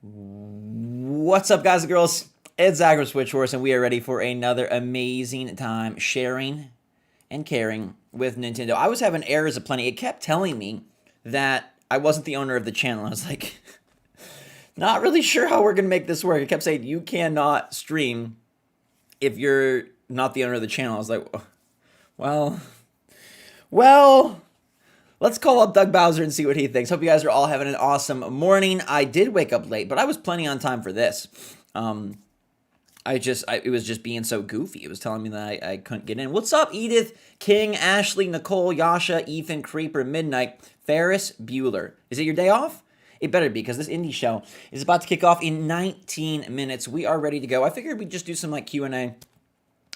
What's up, guys and girls? It's Zach from SwitchForce, and we are ready for another amazing time sharing and caring with Nintendo. I was having errors aplenty. It kept telling me that I wasn't the owner of the channel. I was like, not really sure how we're going to make this work. It kept saying, you cannot stream if you're not the owner of the channel. I was like, well, let's call up Doug Bowser and see what he thinks. Hope you guys are all having an awesome morning. I did wake up late, but I was plenty on time for this. It was just being so goofy. It was telling me that I couldn't get in. What's up, Edith, King, Ashley, Nicole, Yasha, Ethan, Creeper, Midnight, Ferris, Bueller? Is it your day off? It better be, because this indie show is about to kick off in 19 minutes. We are ready to go. I figured we'd just do some like Q&A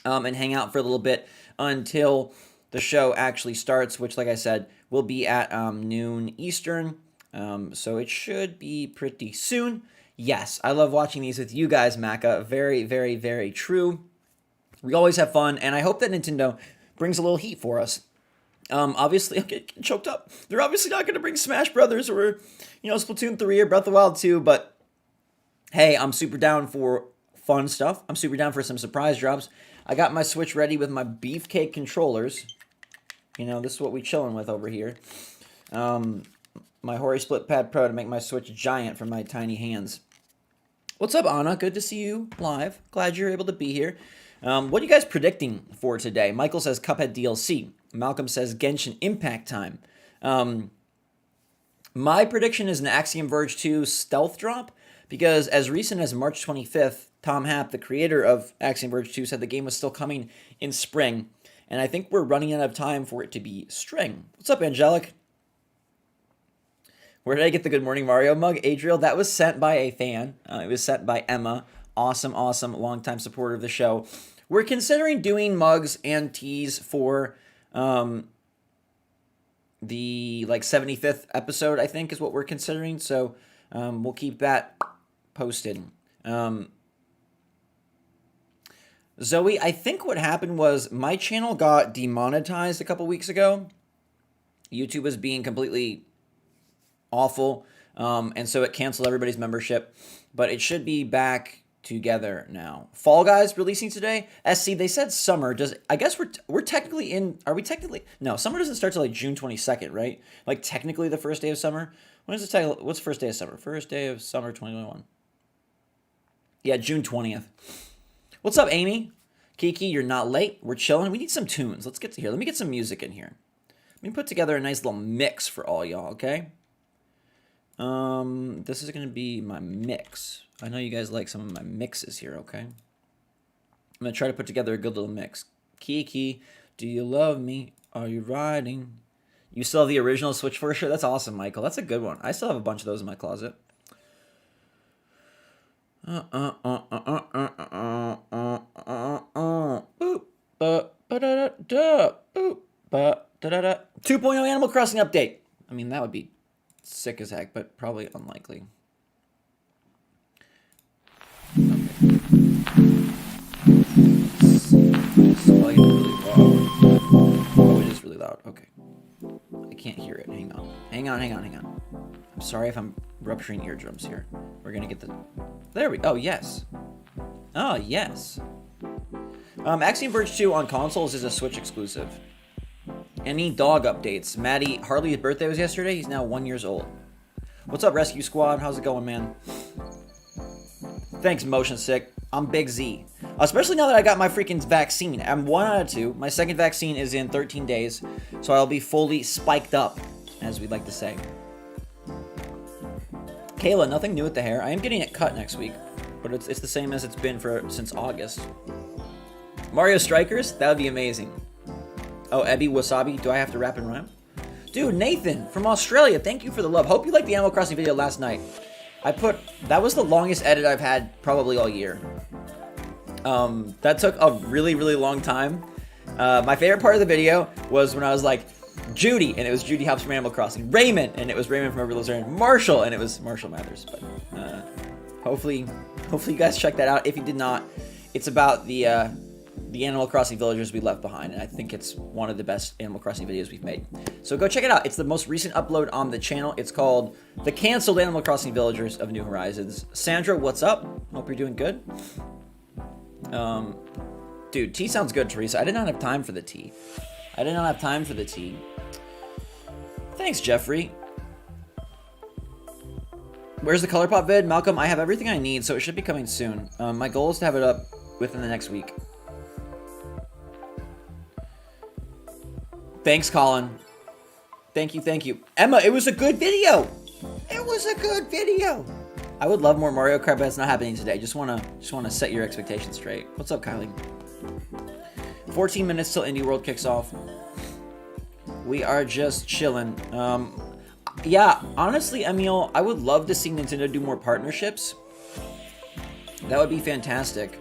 and hang out for a little bit until the show actually starts, which, like I said, will be at noon Eastern. So it should be pretty soon. Yes, I love watching these with you guys, Maka. Very, very, very true. We always have fun, and I hope that Nintendo brings a little heat for us. Obviously, I'm getting choked up. They're obviously not going to bring Smash Brothers or, Splatoon 3 or Breath of the Wild 2, but hey, I'm super down for fun stuff. I'm super down for some surprise drops. I got my Switch ready with my beefcake controllers. This is what we chilling with over here. My Hori Split Pad Pro to make my Switch giant for my tiny hands. What's up, Anna? Good to see you live. Glad you're able to be here. What are you guys predicting for today? Michael says Cuphead DLC. Malcolm says Genshin Impact time. My prediction is an Axiom Verge 2 stealth drop, because as recent as March 25th, Tom Happ, the creator of Axiom Verge 2, said the game was still coming in spring, and I think we're running out of time for it to be spring. What's up, Angelic? Where did I get the Good Morning Mario mug? Adriel, that was sent by a fan. It was sent by Emma. Awesome, longtime supporter of the show. We're considering doing mugs and teas for the 75th episode, I think, is what we're considering. So we'll keep that posted. Zoe, I think what happened was my channel got demonetized a couple weeks ago. YouTube was being completely awful, and so it canceled everybody's membership, but it should be back together now. Fall Guys releasing today. SC, they said summer. I guess we're technically in, are we technically? No, summer doesn't start till like June 22nd, right? Like technically the first day of summer. When is the what's the first day of summer? First day of summer 2021. Yeah, June 20th. What's up, Amy? Kiki, you're not late. We're chilling. We need some tunes. Let's get to here. Let me get some music in here. Let me put together a nice little mix for all y'all, okay? This is going to be my mix. I know you guys like some of my mixes here, okay? I'm going to try to put together a good little mix. Kiki, do you love me? Are you riding? You still have the original SwitchForce shirt? That's awesome, Michael. That's a good one. I still have a bunch of those in my closet. 2.0 Animal Crossing update. I mean, that would be sick as heck, but probably unlikely. Oh, it is really loud. Okay. I can't hear it. Hang on. I'm sorry if I'm rupturing eardrums here. We're gonna get the... There we... Oh, yes. Oh, yes. Axiom Verge 2 on consoles is a Switch exclusive. Any dog updates? Maddie, Harley's birthday was yesterday. He's now 1 year old. What's up, Rescue Squad? How's it going, man? Thanks, Motion Sick. I'm Big Z. Especially now that I got my freaking vaccine. I'm 1 out of 2. My second vaccine is in 13 days, so I'll be fully spiked up, as we'd like to say. Kayla, nothing new with the hair. I am getting it cut next week, but it's the same as it's been since August. Mario Strikers? That would be amazing. Oh, Ebby Wasabi, do I have to rap and rhyme? Dude, Nathan from Australia, thank you for the love. Hope you liked the Animal Crossing video last night. That was the longest edit I've had probably all year. That took a really, really long time. My favorite part of the video was when I was like, Judy, and it was Judy Hops from Animal Crossing. Raymond, and it was Raymond from Everly Lizard. Marshall, and it was Marshall Mathers. But hopefully you guys check that out. If you did not, it's about the the Animal Crossing villagers we left behind, and I think it's one of the best Animal Crossing videos we've made. So go check it out. It's the most recent upload on the channel. It's called The Canceled Animal Crossing Villagers of New Horizons. Sandra, what's up? Hope you're doing good. Dude, tea sounds good, Teresa. I did not have time for the tea. Thanks, Jeffrey. Where's the ColourPop vid? Malcolm, I have everything I need, so it should be coming soon. My goal is to have it up within the next week. Thanks, Colin. Thank you. Emma, it was a good video. I would love more Mario Kart, but it's not happening today. Just wanna set your expectations straight. What's up, Kylie? 14 minutes till Indie World kicks off. We are just chilling. Yeah, honestly, Emil, I would love to see Nintendo do more partnerships. That would be fantastic.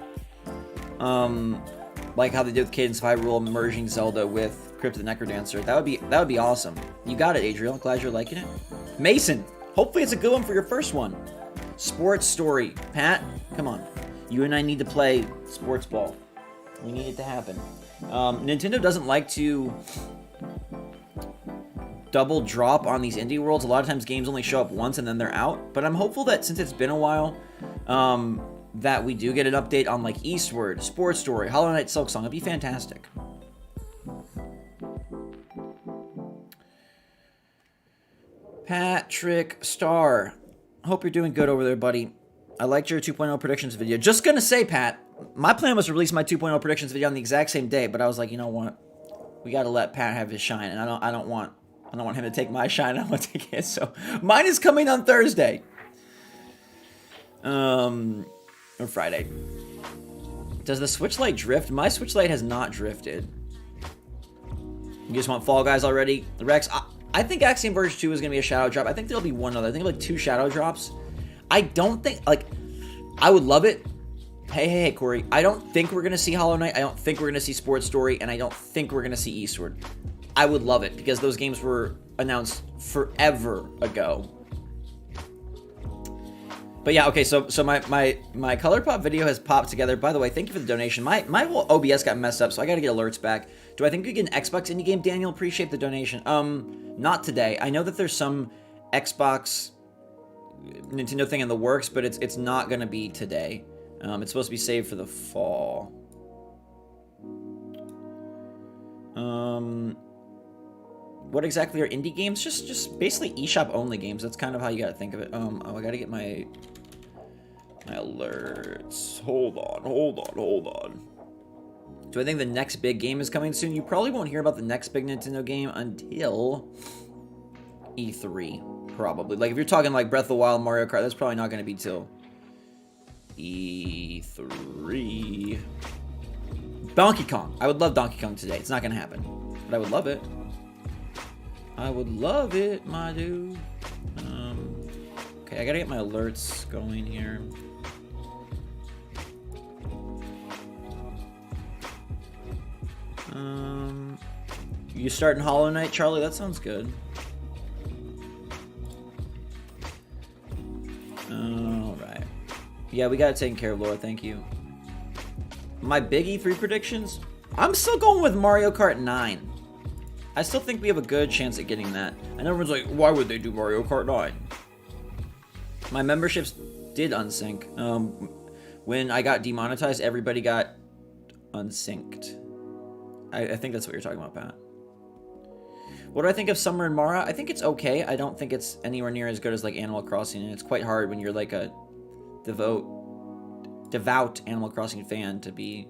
Like how they did with Cadence of Hyrule merging Zelda with Crypt of the Necrodancer. That would be awesome. You got it, Adriel. Glad you're liking it. Mason, hopefully it's a good one for your first one. Sports story. Pat, come on. You and I need to play sports ball. We need it to happen. Nintendo doesn't like to double drop on these indie worlds. A lot of times games only show up once and then they're out. But I'm hopeful that since it's been a while, that we do get an update on like Eastward, Sports Story, Hollow Knight Silksong. It'd be fantastic. Patrick Starr. Hope you're doing good over there, buddy. I liked your 2.0 predictions video. Just gonna say, Pat, my plan was to release my 2.0 predictions video on the exact same day, but I was like, you know what? We gotta let Pat have his shine, and I don't want him to take my shine. I want to take his. So mine is coming on Thursday. Or Friday. Does the Switch Lite drift? My Switch Lite has not drifted. You just want Fall Guys already? Rex, I think Axiom Verge 2 is going to be a shadow drop. I think there'll be one other. I think like 2 shadow drops. I don't think, like, I would love it. Hey, Corey. I don't think we're going to see Hollow Knight. I don't think we're going to see Sports Story. And I don't think we're going to see Eastward. I would love it because those games were announced forever ago. But yeah, okay, so my ColourPop video has popped together. By the way, thank you for the donation. My whole OBS got messed up, so I gotta get alerts back. Do I think we get an Xbox indie game, Daniel? Appreciate the donation. Not today. I know that there's some Xbox Nintendo thing in the works, but it's not gonna be today. It's supposed to be saved for the fall. What exactly are indie games? Just basically eShop only games. That's kind of how you gotta think of it. Oh, I gotta get my alerts. Hold on. Do I think the next big game is coming soon? You probably won't hear about the next big Nintendo game until E3, probably. Like, if you're talking like Breath of the Wild, Mario Kart, that's probably not gonna be till E3. Donkey Kong. I would love Donkey Kong today. It's not gonna happen, but I would love it. I would love it, my dude. Okay, I gotta get my alerts going here. You starting Hollow Knight, Charlie? That sounds good. Alright. Yeah, we got it taken care of, Laura. Thank you. My big E3 predictions? I'm still going with Mario Kart 9. I still think we have a good chance at getting that. And everyone's like, why would they do Mario Kart 9? My memberships did unsync. When I got demonetized, everybody got unsynced. I think that's what you're talking about, Pat. What do I think of Summer and Mara? I think it's okay. I don't think it's anywhere near as good as like Animal Crossing, and it's quite hard when you're like a devout Animal Crossing fan to be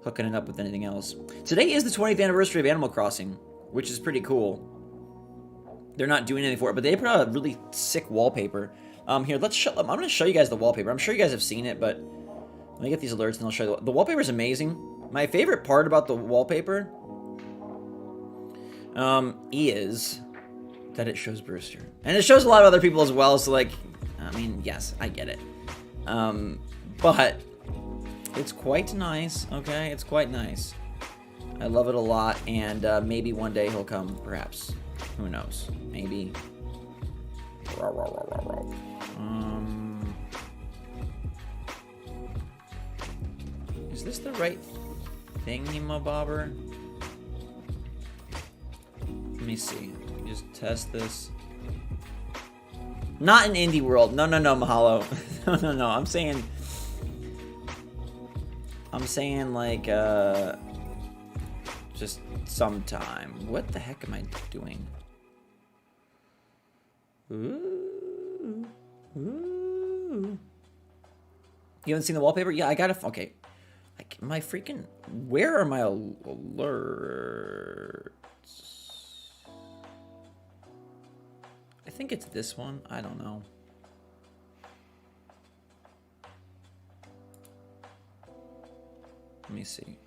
hooking it up with anything else. Today is the 20th anniversary of Animal Crossing, which is pretty cool. They're not doing anything for it, but they put out a really sick wallpaper. Here, I'm going to show you guys the wallpaper. I'm sure you guys have seen it, but let me get these alerts and I'll show you. The wallpaper is amazing. My favorite part about the wallpaper is that it shows Brewster. And it shows a lot of other people as well, so like, I mean, yes, I get it. But it's quite nice, okay? It's quite nice. I love it a lot, and maybe one day he'll come, perhaps. Who knows? Maybe. Is this the right thingy-mabobber. Let me see. Just test this. Not in indie world. No, Mahalo. No. I'm saying like just sometime. What the heck am I doing? Ooh. You haven't seen the wallpaper? Yeah, I gotta. Okay. Like my freaking. Where are my alerts? I think it's this one. I don't know. Let me see.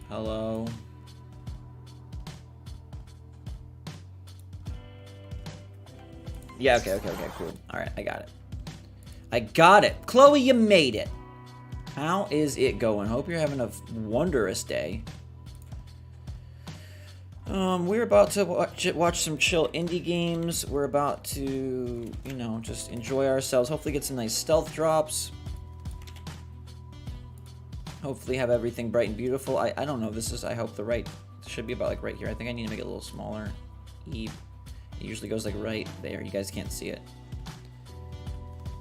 Hello. Yeah, okay, cool. Alright, I got it. Chloe, you made it. How is it going? Hope you're having a wondrous day. We're about to watch some chill indie games. We're about to, you know, just enjoy ourselves. Hopefully get some nice stealth drops. Hopefully have everything bright and beautiful. I don't know. This is, I hope, the right. It should be about like right here. I think I need to make it a little smaller. It usually goes like right there. You guys can't see it.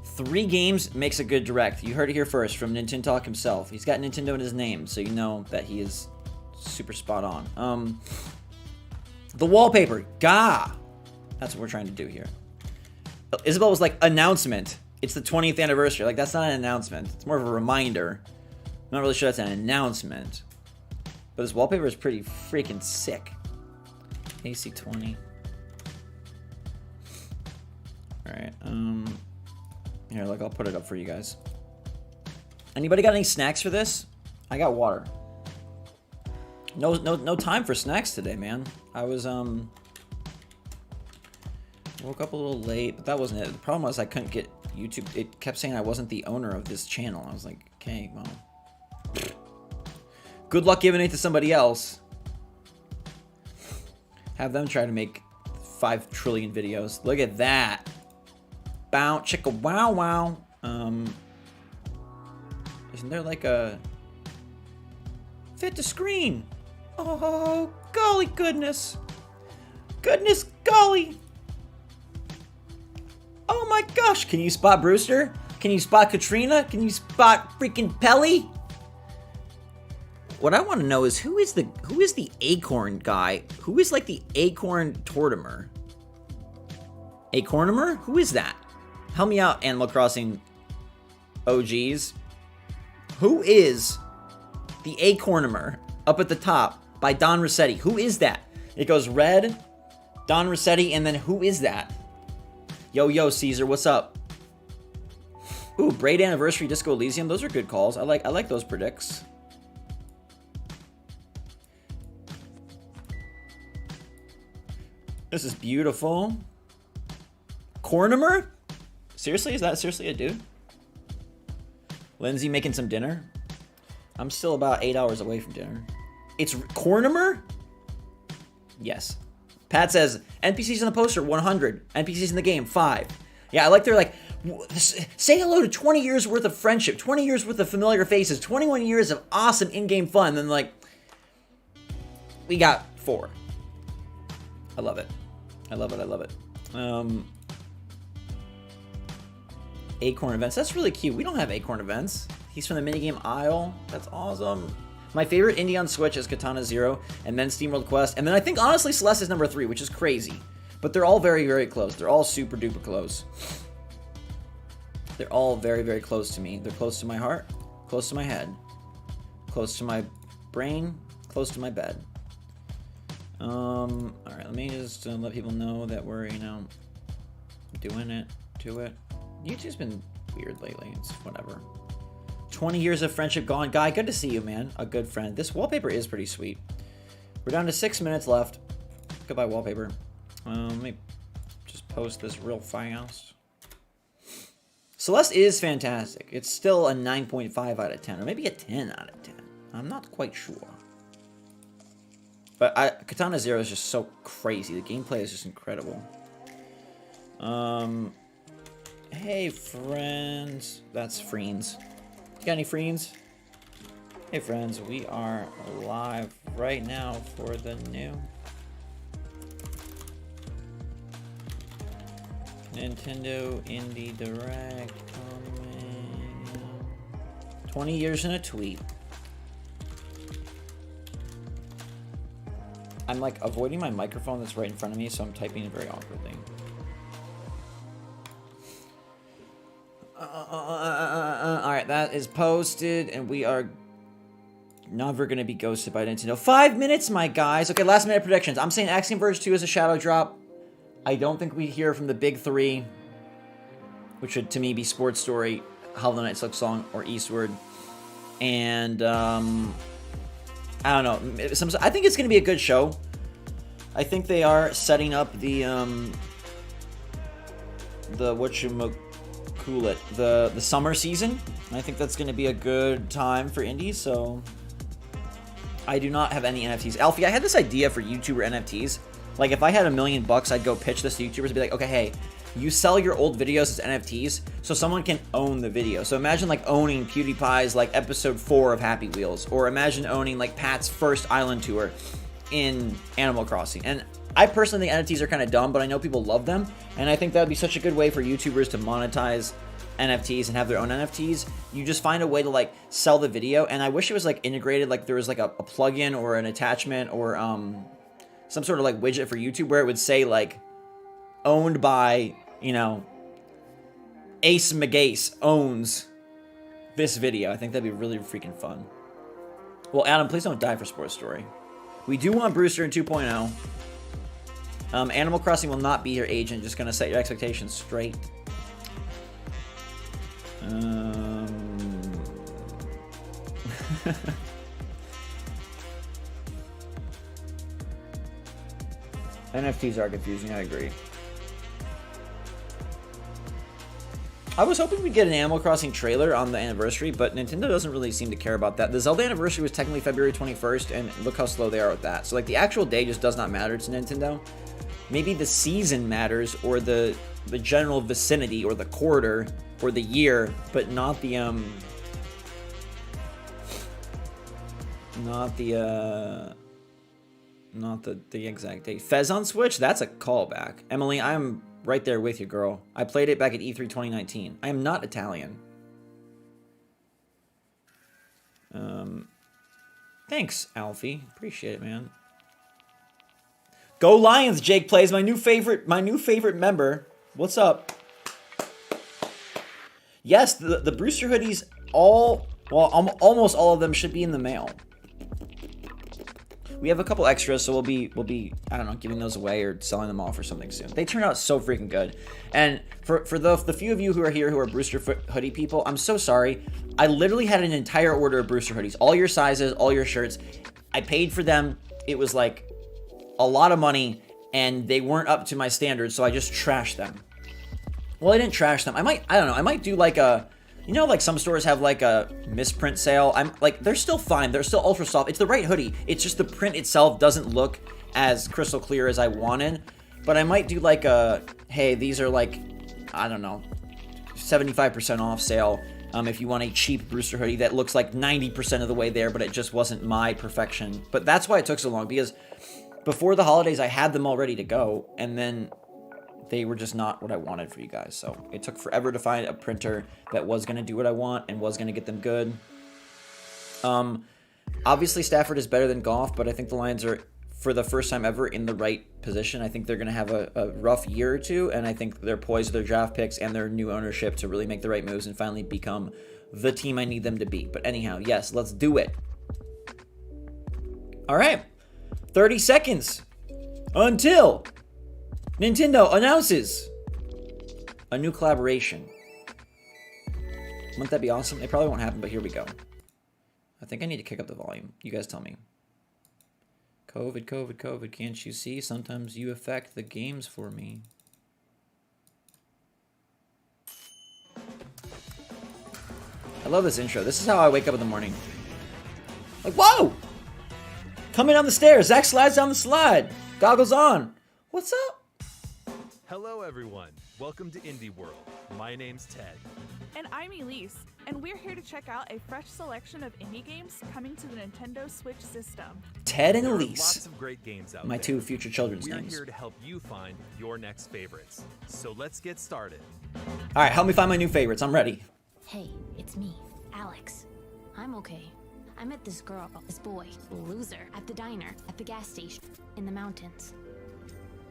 3 games makes a good direct. You heard it here first from Nintendo Talk himself. He's got Nintendo in his name, so you know that he is super spot on. The wallpaper. Gah! That's what we're trying to do here. Isabel was like, announcement. It's the 20th anniversary. Like, that's not an announcement. It's more of a reminder. I'm not really sure that's an announcement. But this wallpaper is pretty freaking sick. AC 20. Alright, here, look, I'll put it up for you guys. Anybody got any snacks for this? I got water. No time for snacks today, man. I was, woke up a little late, but that wasn't it. The problem was I couldn't get YouTube. It kept saying I wasn't the owner of this channel. I was like, okay, well. Good luck giving it to somebody else. Have them try to make 5 trillion videos. Look at that. Bow, chicka, wow, wow. Isn't there like a fit to screen? Oh, golly goodness. Goodness golly. Oh my gosh. Can you spot Brewster? Can you spot Katrina? Can you spot freaking Pelly? What I want to know is who is the acorn guy? Who is like the acorn Tortimer? Acornimer? Who is that? Help me out, Animal Crossing OGs. Who is the Acornimer up at the top by Don Rossetti? Who is that? It goes red, Don Rossetti, and then who is that? Yo, Caesar, what's up? Ooh, Braid Anniversary, Disco Elysium. Those are good calls. I like those predicts. This is beautiful. Cornimer? Seriously? Is that seriously a dude? Lindsay making some dinner? I'm still about 8 hours away from dinner. It's Cornimer? Yes. Pat says, NPCs in the poster, 100. NPCs in the game, 5. Yeah, I like they're like, say hello to 20 years worth of friendship, 20 years worth of familiar faces, 21 years of awesome in-game fun. And then like, we got 4. I love it. I love it. Acorn events. That's really cute. We don't have Acorn events. He's from the minigame Isle. That's awesome. My favorite indie on Switch is Katana Zero, and then SteamWorld Quest, and then I think honestly Celeste is number 3, which is crazy. But they're all very, very close. They're all super duper close. They're all very, very close to me. They're close to my heart, close to my head, close to my brain, close to my bed. All right, let me just let people know that we're, you know, doing it to it. YouTube's been weird lately. It's whatever. 20 years of friendship gone. Guy, good to see you, man. A good friend. This wallpaper is pretty sweet. We're down to 6 minutes left. Goodbye, wallpaper. Let me just post this real fast. Celeste is fantastic. It's still a 9.5 out of 10, or maybe a 10 out of 10. I'm not quite sure. But Katana Zero is just so crazy. The gameplay is just incredible. Hey, friends. That's friends. You got any friends? Hey, friends. We are live right now for the new Nintendo Indie Direct coming. 20 years in a tweet. I'm like avoiding my microphone that's right in front of me, so I'm typing it very awkwardly. Alright, that is posted, and we are never going to be ghosted by Nintendo. 5 minutes, my guys. Okay, last minute predictions. I'm saying Axiom Verge 2 is a shadow drop. I don't think we hear from the big three, which should, to me, be Sports Story, Hollow Knight Silksong, or Eastward. And, I don't know. I think it's going to be a good show. I think they are setting up the summer season. I think that's going to be a good time for indies, so I do not have any NFTs. Alfie, I had this idea for YouTuber NFTs. Like, if I had $1 million, I'd go pitch this to YouTubers and be like, okay, hey, you sell your old videos as NFTs so someone can own the video. So imagine, like, owning PewDiePie's, like, episode 4 of Happy Wheels. Or imagine owning, like, Pat's first island tour in Animal Crossing. And I personally think NFTs are kind of dumb, but I know people love them. And I think that would be such a good way for YouTubers to monetize NFTs and have their own NFTs. You just find a way to, like, sell the video. And I wish it was, like, integrated, like, there was, like, a plugin or an attachment or, some sort of, like, widget for YouTube where it would say, like, owned by, you know, Ace Magace owns this video. I think that'd be really freaking fun. Well, Adam, please don't die for Sports Story. We do want Brewster in 2.0. Animal Crossing will not be your agent. Just gonna set your expectations straight. NFTs are confusing, I agree. I was hoping we'd get an Animal Crossing trailer on the anniversary, but Nintendo doesn't really seem to care about that. The Zelda anniversary was technically February 21st, and look how slow they are with that. So, like, the actual day just does not matter to Nintendo. Maybe the season matters, or the general vicinity, or the quarter, or the year, but not the exact date. Fez on Switch? That's a callback. Emily, I'm right there with you, girl. I played it back at E3 2019. I am not Italian. Thanks, Alfie. Appreciate it, man. Go Lions, Jake plays. My new favorite member. What's up? Yes, the Brewster hoodies, almost all of them should be in the mail. We have a couple extras, so we'll be I don't know, giving those away or selling them off or something soon. They turn out so freaking good. And for the few of you who are here who are Brewster hoodie people, I'm so sorry. I literally had an entire order of Brewster hoodies, all your sizes, all your shirts. I paid for them. It was like a lot of money, and they weren't up to my standards, so I just trashed them. Well, I didn't trash them. I don't know. I might do like a, you know, like some stores have like a misprint sale. I'm like, they're still fine. They're still ultra soft. It's the right hoodie. It's just the print itself doesn't look as crystal clear as I wanted. But I might do like a, hey, these are like, I don't know, 75% off sale. If you want a cheap Brewster hoodie that looks like 90% of the way there, but it just wasn't my perfection. But that's why it took so long, because before the holidays, I had them all ready to go, and then they were just not what I wanted for you guys. So it took forever to find a printer that was going to do what I want and was going to get them good. Obviously, Stafford is better than Goff, but I think the Lions are, for the first time ever, in the right position. I think they're going to have a rough year or two, and I think they're poised with their draft picks and their new ownership to really make the right moves and finally become the team I need them to be. But anyhow, yes, let's do it. All right. 30 seconds until Nintendo announces a new collaboration. Wouldn't that be awesome? It probably won't happen, but here we go. I think I need to kick up the volume. You guys tell me. COVID, COVID, COVID, can't you see? Sometimes you affect the games for me. I love this intro. This is how I wake up in the morning. Like, whoa! Coming down the stairs. Zach slides down the slide. Goggles on. What's up? Hello, everyone. Welcome to Indie World. My name's Ted. And I'm Elise, and we're here to check out a fresh selection of indie games coming to the Nintendo Switch system. Ted and There are Elise. lots of great games out My there. two future children's We're names. here to help you find your next favorites. So let's get started. All right, help me find my new favorites. I'm ready. Hey, it's me, Alex. I'm okay. I met this girl, this boy, loser, at the diner, at the gas station, in the mountains.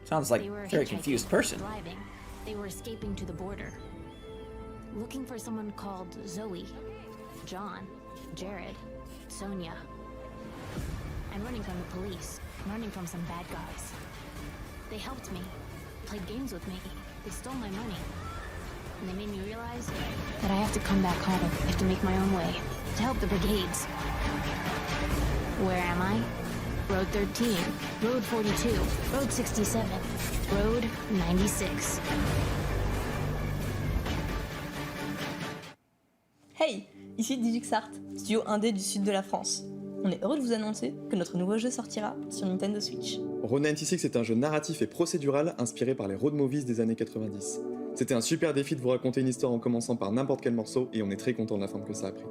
Sounds like They were a very hitchhiking, confused person. Driving. They were escaping to the border. Looking for someone called Zoe, John, Jared, Sonia. And running from the police, running from some bad guys. They helped me, played games with me. They stole my money. And they made me realize that I have to come back home. I have to make my own way to help the brigades. Where am I? Road 13, Road 42, Road 67, Road 96. Hey, ici DigixArt, studio indé du sud de la France. On est heureux de vous annoncer que notre nouveau jeu sortira sur Nintendo Switch. Road 96 est un jeu narratif et procédural inspiré par les road movies des années 90. C'était un super défi de vous raconter une histoire en commençant par n'importe quel morceau et on est très content de la forme que ça a pris.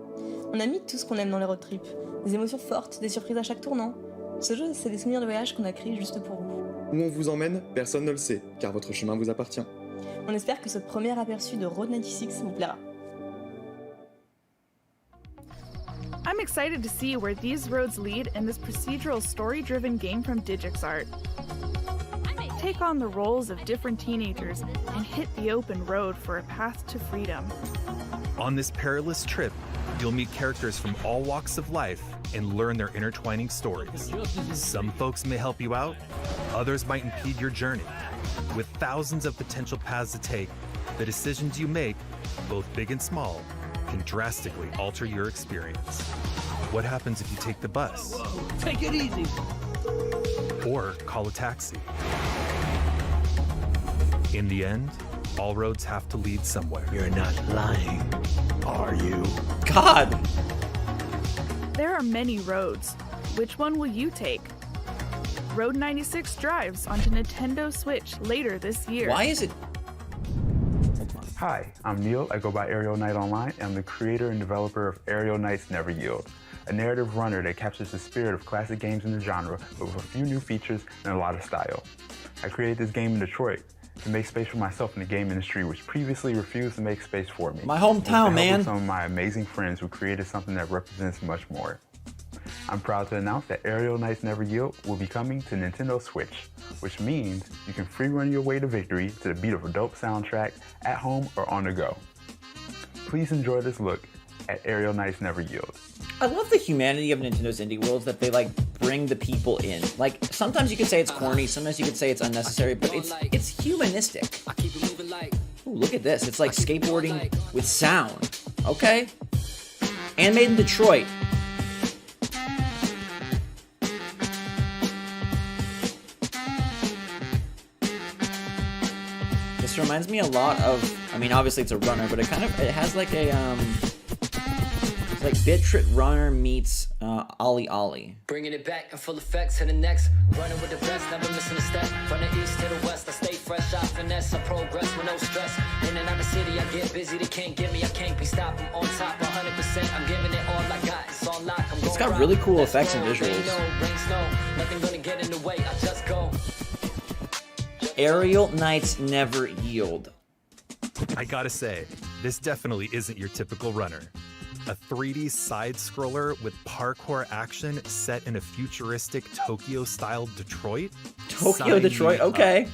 On a mis tout ce qu'on aime dans les road trips, des émotions fortes, des surprises à chaque tournant. Ce jeu, c'est des souvenirs de voyage qu'on a créés juste pour vous. Où on vous emmène, personne ne le sait, car votre chemin vous appartient. On espère que ce premier aperçu de Road 96 vous plaira. I'm excited to see where these roads lead in this procedural story-driven game from DigixArt. Take on the roles of different teenagers and hit the open road for a path to freedom. On this perilous trip, you'll meet characters from all walks of life and learn their intertwining stories. Some folks may help you out, others might impede your journey. With thousands of potential paths to take, the decisions you make, both big and small, can drastically alter your experience. What happens if you take the bus? Take it easy. Or call a taxi? In the end, all roads have to lead somewhere. You're not lying, are you? God! There are many roads. Which one will you take? Road 96 drives onto Nintendo Switch later this year. Why is it... Hi, I'm Neil. I go by Aerial Knight Online, and I'm the creator and developer of Aerial Knights Never Yield, a narrative runner that captures the spirit of classic games in the genre, but with a few new features and a lot of style. I created this game in Detroit to make space for myself in the game industry, which previously refused to make space for me. My hometown, With the help man. of some of my amazing friends who created something that represents much more. I'm proud to announce that Aerial Knights Never Yield will be coming to Nintendo Switch, which means you can free run your way to victory to the beat of a dope soundtrack at home or on the go. Please enjoy this look at Aerial Knights Never Yield. I love the humanity of Nintendo's indie worlds, that they like bring the people in. Like, sometimes you could say it's corny, sometimes you could say it's unnecessary, but it's humanistic. Ooh, look at this. It's like skateboarding with sound. Okay? And made in Detroit. This reminds me a lot of, I mean, obviously it's a runner, but it has like a, it's like Bit Trip Runner meets OlliOlli. Bringing it back in full effect to the next. Running with the best, never missing a step. From the east to the west, I stay fresh, I finesse, I progress with no stress. In and out of the city, I get busy, they can't get me, I can't be stopped. I'm on top 100%, I'm giving it all I got. It's on lock, I'm going. It's got really cool effects and visuals. Rain, snow, nothing gonna get in the way, I just go. Aerial Knights Never Yield. I gotta say, this definitely isn't your typical runner. A 3D side-scroller with parkour action set in a futuristic Tokyo-style Detroit? Tokyo, Sign Detroit, me up. okay.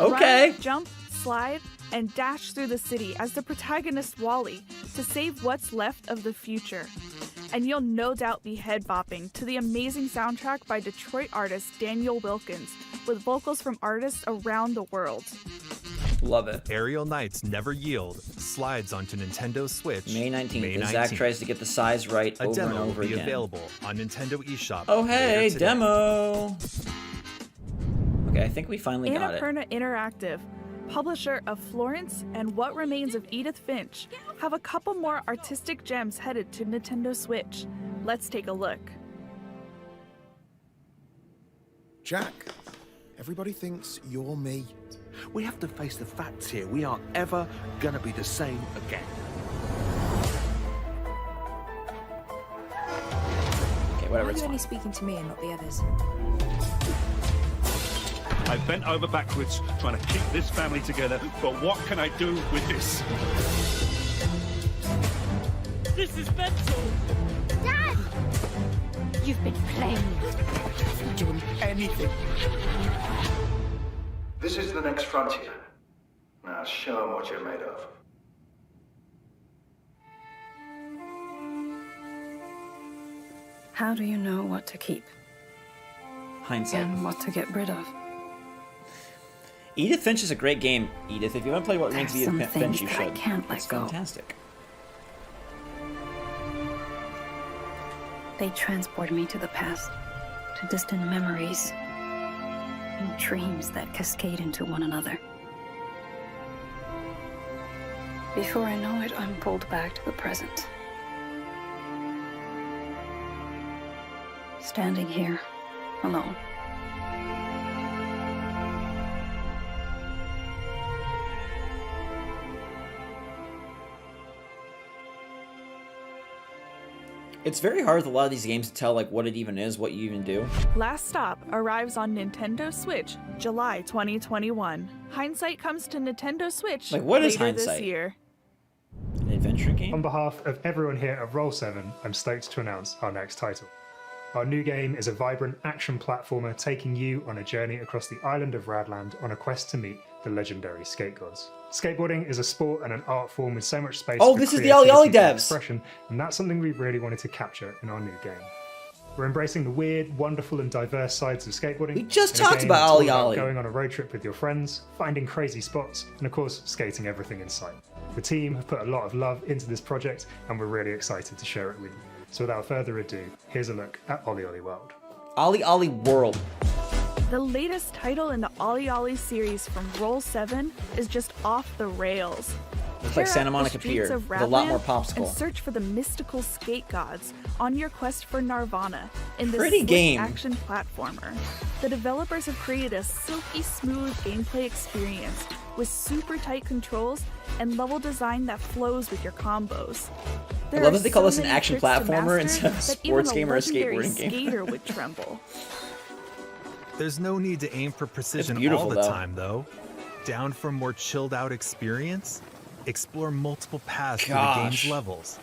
Okay. Run, jump, slide, and dash through the city as the protagonist Wally to save what's left of the future. And you'll no doubt be head-bopping to the amazing soundtrack by Detroit artist Daniel Wilkins, with vocals from artists around the world. Love it. Aerial Knights Never Yield slides onto Nintendo Switch May 19th, May as Zach 19th. tries to get the size right A over and demo over will be again. available on Nintendo eShop. Oh, hey, later today. demo! Okay, I think we finally got it. Annapurna Interactive, publisher of Florence and What Remains of Edith Finch, have a couple more artistic gems headed to Nintendo Switch. Let's take a look. Jack, Everybody thinks you're me. We have to face the facts here. We aren't ever gonna be the same again. Okay, whatever. Why are It's you only fine. speaking to me and not the others? I bent over backwards trying to keep this family together, but what can I do with this? This is mental! Dad! You've been playing. Not doing anything. This is the next frontier. Now show them what you're made of. How do you know what to keep Hindsight. and what to get rid of? Edith Finch is a great game, Edith. If you want to play What Remains of There's some Edith Finch, things you that I should. can't let It's go. fantastic. They transport me to the past, to distant memories, and dreams that cascade into one another. Before I know it, I'm pulled back to the present. Standing here, alone. It's very hard with a lot of these games to tell like what it even is, what you even do. Last Stop arrives on Nintendo Switch, July 2021. Hindsight comes to Nintendo Switch Like, what is later this Hindsight? year. An adventure game? On behalf of everyone here at Roll7, I'm stoked to announce our next title. Our new game is a vibrant action platformer taking you on a journey across the island of Radland on a quest to meet the legendary skate gods. Skateboarding is a sport and an art form with so much space Oh, for this is the creativity OlliOlli and devs! expression, and that's something we really wanted to capture in our new game. We're embracing the weird, wonderful, and diverse sides of skateboarding. We just in a talked game about that's all OlliOlli. Going on a road trip with your friends, finding crazy spots, and of course, skating everything in sight. The team have put a lot of love into this project, and we're really excited to share it with you. So without further ado, here's a look at OlliOlli World. OlliOlli World. The latest title in the OlliOlli series from Roll7 is just off the rails. Looks like Tear Santa up the Monica streets Pier of with a lot more Radland popsicle. And search for the mystical skate gods on your quest for Nirvana in this Pretty slick game. action platformer. The developers have created a silky smooth gameplay experience with super tight controls and level design that flows with your combos. I love that they call this an many action tricks to platformer master instead of a that even sports game or a legendary skateboarding game. skater would tremble. There's no need to aim for precision beautiful, all the though. time, though. Down for a more chilled out experience? Explore multiple paths through the game's Gosh. levels.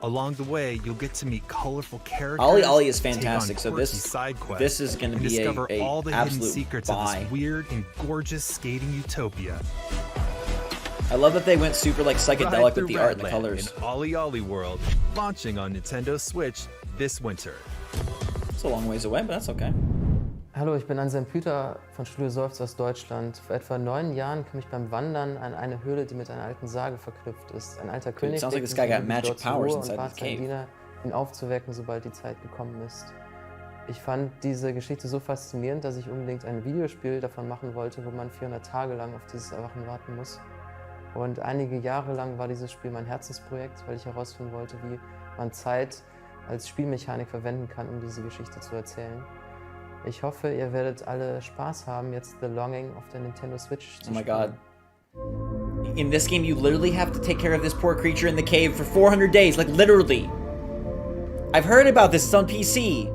Along the way, you'll get to meet colorful characters. OlliOlli is take on fantastic, so quirky this- side quests, this is gonna and be discover a all the hidden absolute secrets of buy. this weird and gorgeous skating utopia. I love that they went super like Ride psychedelic through with the art and the Radland colors. in OlliOlli World, launching on Nintendo Switch this winter. It's a long ways away, but that's okay. Hallo, ich bin Anselm Püter von Studio Seufz aus Deutschland. Vor etwa 9 Jahren kam ich beim Wandern an eine Höhle, die mit einer alten Sage verknüpft ist. Ein alter König sounds like legte this guy sich got in die magic dort zur powers Ruhe inside und bat the seinen cave. Diener, ihn aufzuwecken, sobald die Zeit gekommen ist. Ich fand diese Geschichte so faszinierend, dass ich unbedingt ein Videospiel davon machen wollte, wo man 400 Tage lang auf dieses Erwachen warten muss. Und einige Jahre lang war dieses Spiel mein Herzensprojekt, weil ich herausfinden wollte, wie man Zeit als Spielmechanik verwenden kann, um diese Geschichte zu erzählen. Ich hoffe, ihr werdet alle Spaß haben, jetzt The Longing auf der Nintendo Switch zu Oh my spielen. god. In this game, you literally have to take care of this poor creature in the cave for 400 days. Like, literally. I've heard about this. It's on PC.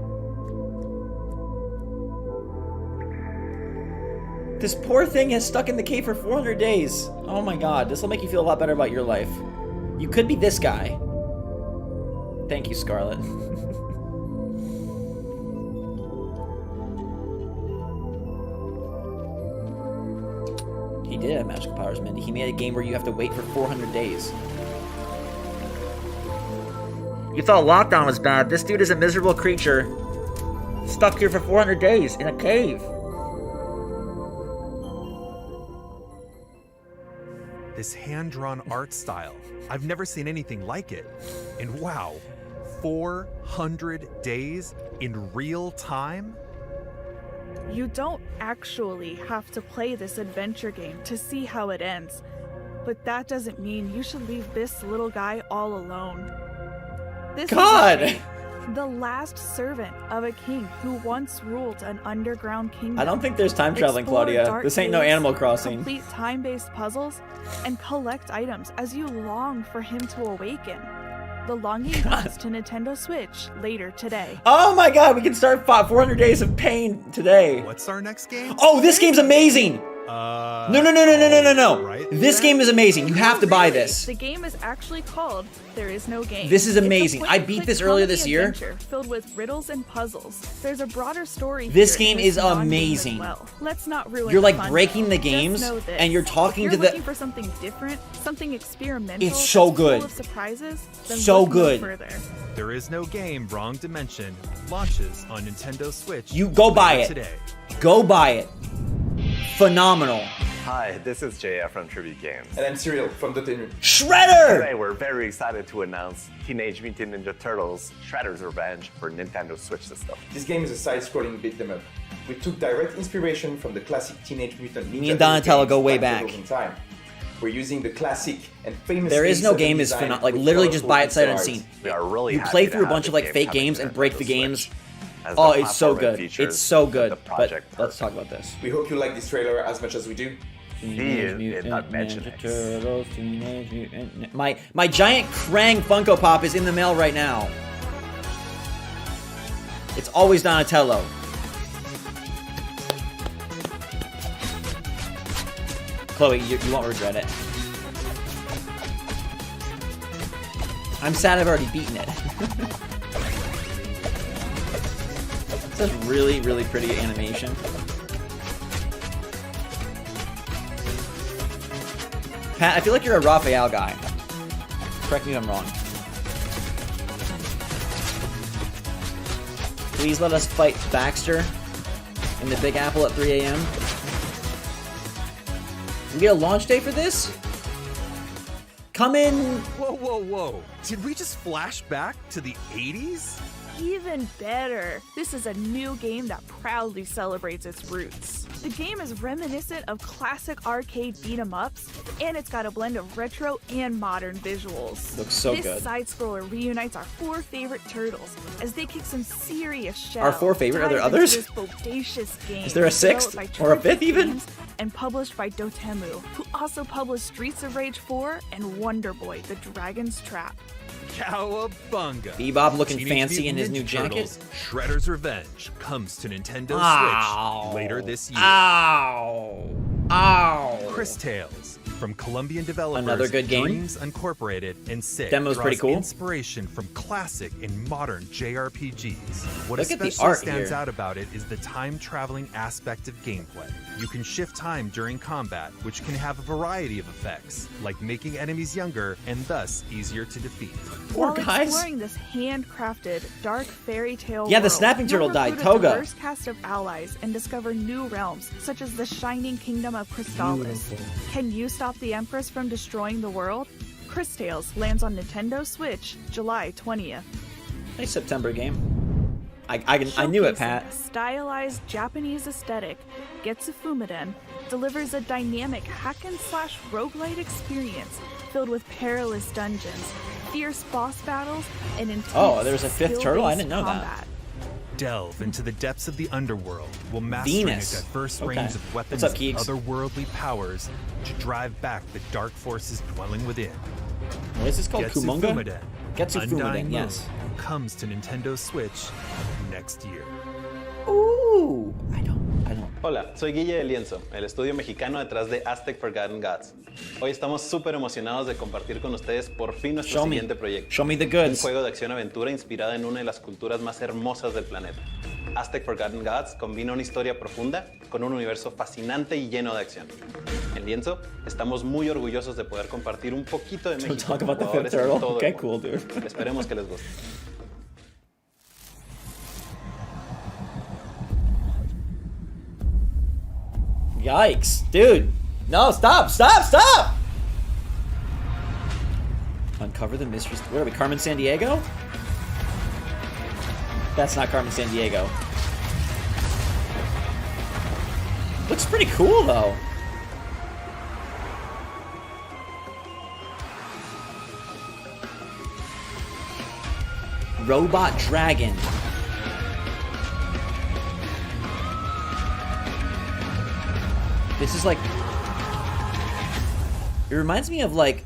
This poor thing is stuck in the cave for 400 days. Oh my god. This will make you feel a lot better about your life. You could be this guy. Thank you, Scarlet. He did have magical powers, Mindy. He made a game where you have to wait for 400 days. You thought lockdown was bad. This dude is a miserable creature. Stuck here for 400 days in a cave. This hand-drawn art style, I've never seen anything like it. And wow, 400 days in real time? You don't actually have to play this adventure game to see how it ends, but that doesn't mean you should leave this little guy all alone. This God! is a The last servant of a king who once ruled an underground kingdom. I don't think there's time traveling, Explore Claudia. dark This ain't no caves, Animal Crossing. Complete time-based puzzles and collect items as you long for him to awaken. The longing comes to Nintendo Switch later today. Oh my god, we can start 400 Days of Pain today. What's our next game? Oh, this game's amazing! No. Right? This game is amazing. You have to buy this. The game is actually called There Is No Game. This is It's a amazing. I beat point-and-click this earlier comedy this year. adventure Filled with riddles and puzzles. There's a broader story. This here in game is non-game as amazing. well. Let's not ruin You're the like fun, breaking though. the Just games know this. and you're talking If to you're the. looking for something different, something experimental. It's so that's good. Full of surprises, then So look no good. further. There Is No Game, Wrong Dimension launches on Nintendo Switch. You go buy it. Today. Go buy it. Phenomenal. Hi, this is JF from Tribute Games. And I'm Cyril from Dotemu. Shredder! Today we're very excited to announce Teenage Mutant Ninja Turtles Shredder's Revenge for Nintendo Switch system. This game is a side-scrolling beat 'em up. We took direct inspiration from the classic Teenage Mutant Ninja Me and Donatello games go way back. back. In time. We're using the classic and famous. There Is No 87 Game is design phenomenal. Like with literally just colorful buy it sight pixel art. unseen. We are really You happy play to through a have bunch the of like game fake coming games to and break Nintendo the games. Switch. As the Oh, it's so platform good. features It's so the good. But project let's talk about this. We hope you like this trailer as much as we do. He did not mention it. Turtles, Teenage Mutant. My giant Krang Funko Pop is in the mail right now. It's always Donatello. Chloe, you won't regret it. I'm sad I've already beaten it. This is really, really pretty animation. Pat, I feel like you're a Raphael guy. Correct me if I'm wrong. Please let us fight Baxter in the Big Apple at 3 a.m. We get a launch day for this? Come in. Whoa. Did we just flash back to the 80s? Even better, this is a new game that proudly celebrates its roots. The game is reminiscent of classic arcade beat-em-ups, and it's got a blend of retro and modern visuals. Looks so this good. This side-scroller reunites our 4 favorite turtles as they kick some serious shell. Our 4 favorite? Are there dive into others? This bodacious game Is there a 6th developed by or a 5th Tribute even? Games and published by Dotemu, who also published Streets of Rage 4 and Wonder Boy: The Dragon's Trap. Cowabunga! Bebop looking Teenage fancy in his Mutant new Ninja jacket. Turtles Shredder's Revenge comes to Nintendo Ow. Switch later this year. Ow! Chris Tales from Colombian developers Another good game. Dreams Incorporated and Sick Demo's pretty draws cool. inspiration from classic and modern JRPGs. What Look at the especially art stands here. out about it is the time-traveling aspect of gameplay. You can shift time during combat, which can have a variety of effects, like making enemies younger and thus easier to defeat. While guys. exploring this handcrafted, dark fairy tale Yeah, the world, snapping turtle you'll died, recruit Toga. a diverse cast of allies and discover new realms, such as the Shining Kingdom of Crystallis. Can you stop the Empress from destroying the world? Chris Tales lands on Nintendo Switch July 20th. Nice September game. I knew it, Showcasing Pat. a stylized Japanese aesthetic, Getsu Fumiden delivers a dynamic hack-and-slash roguelite experience filled with perilous dungeons, fierce boss battles, and intense Oh, there's a 5th turtle? I didn't know that. combat. Delve into the depths of the underworld while mastering Venus. a diverse Okay. range of weapons What's up, and Keeks? otherworldly powers to drive back the dark forces dwelling within. What is this called? Getsu Kumonga? Fumiden, Getsu Undying Fumiden, yes. Moon, comes to Nintendo Switch next year. Ooh, I don't. Hola, soy Guille de Lienzo, el estudio mexicano detrás de Aztech Forgotten Gods. Hoy estamos súper emocionados de compartir con ustedes por fin nuestro Show me. siguiente proyecto. Show me the Un goods. juego de acción-aventura inspirado en una de las culturas más hermosas del planeta. Aztech Forgotten Gods combina una historia profunda con un universo fascinante y lleno de acción. En Lienzo, estamos muy orgullosos de poder compartir un poquito de Don't México talk con about the 5th jugadores en turtle. todo Okay, el cool, mundo. dude. Esperemos que les guste. Yikes, dude. No, stop. Uncover the mysteries. Where are we, Carmen Sandiego? That's not Carmen Sandiego. Looks pretty cool, though. Robot Dragon. This is like... It reminds me of like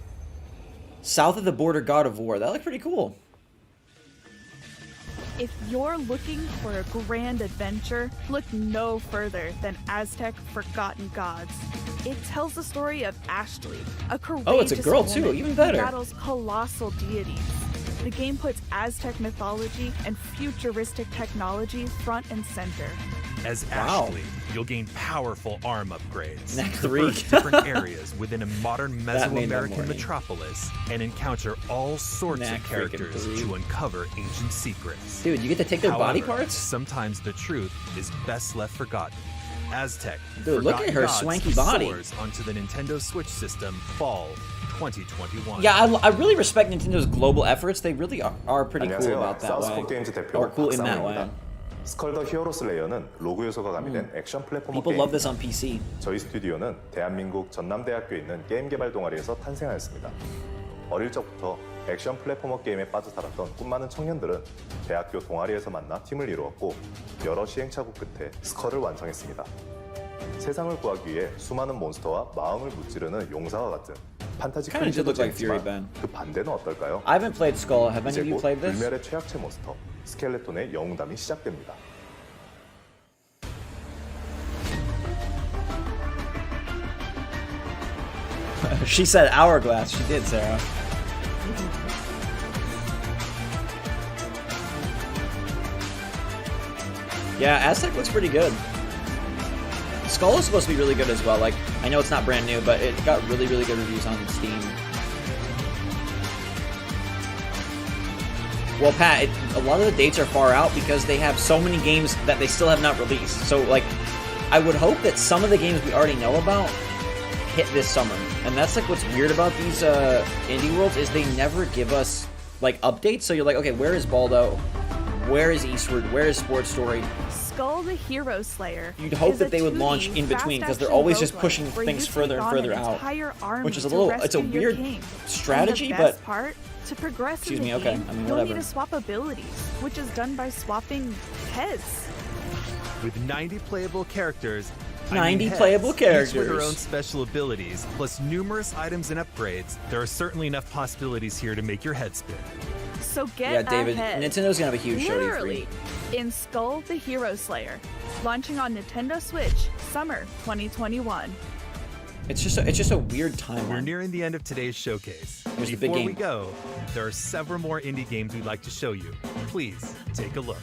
South of the Border God of War. That looked pretty cool. If you're looking for a grand adventure, look no further than Aztech Forgotten Gods. It tells the story of Ashley, a courageous it's a girl too, woman even better. who battles colossal deities. The game puts Aztec mythology and futuristic technology front and center. As Ashley, you'll gain powerful arm upgrades, Next traverse week. different areas within a modern That made my Mesoamerican morning. metropolis, and encounter all sorts Nah, of characters freaking to uncover ancient secrets. Dude, you get to take their body However, parts? Sometimes the truth is best left forgotten. Aztech, Dude, look at Forgotten her Gods swanky body. soars onto the Nintendo Switch system fall 2021. Yeah, I really respect Nintendo's global efforts. They really are pretty cool 안녕하세요. about that 사우스포 way. 게임즈 대표 Or cool in that way. 박상우입니다. 스컬 더 히어로 슬레이어는 로그 요소가 가미된 액션 플랫포머 People 게임. love this on PC. 저희 스튜디오는 대한민국 전남대학교에 있는 게임 개발 동아리에서 탄생하였습니다. 어릴 적부터 액션 플랫포머 게임에 빠져 살았던 꿈 많은 청년들은 대학교 동아리에서 만나 팀을 이루었고 여러 시행착오 끝에 스컬을 완성했습니다. 세상을 구하기 위해 수많은 몬스터와 마음을 무찌르는 용사와 같은 판타지 Kinda did 클리셰도 look like Fury 재밌지만 그 반대는 어떨까요? I haven't played Skul. Have any 이제 of you 곧 played this? 불멸의 최약체 몬스터 스켈레톤의 영웅담이 시작됩니다. She said hourglass. She did, Sarah. Yeah, Aztech looks pretty good. Skul is supposed to be really good as well. Like, I know it's not brand new, but it got really, really good reviews on Steam. Well, Pat, a lot of the dates are far out because they have so many games that they still have not released. So, like, I would hope that some of the games we already know about hit this summer. And that's, like, what's weird about these indie worlds is they never give us, like, updates. So you're like, okay, where is Baldo? Where is Eastward? Where is Sports Story? Skul the Hero Slayer. You'd hope is that a they would 2D launch in between because they're fast-action always just roguelike pushing where things you further take and on further an out. entire army Which is a to little, it's a rescue your weird king. strategy, And the best but part, to progress excuse in me, the okay, game, I mean, you'll whatever. need to swap abilities, which is done by swapping heads. With 90 playable characters, 90 playable each with their characters. own special abilities, plus numerous items and upgrades, there are certainly enough possibilities here to make your head spin. So get Yeah, David, ahead. Nintendo's gonna have a huge show to Literally, in Skul the Hero Slayer, launching on Nintendo Switch, summer 2021. it's just a weird timeline. We're nearing the end of today's showcase. Here's the big Before game. we go, there are several more indie games we'd like to show you. Please take a look.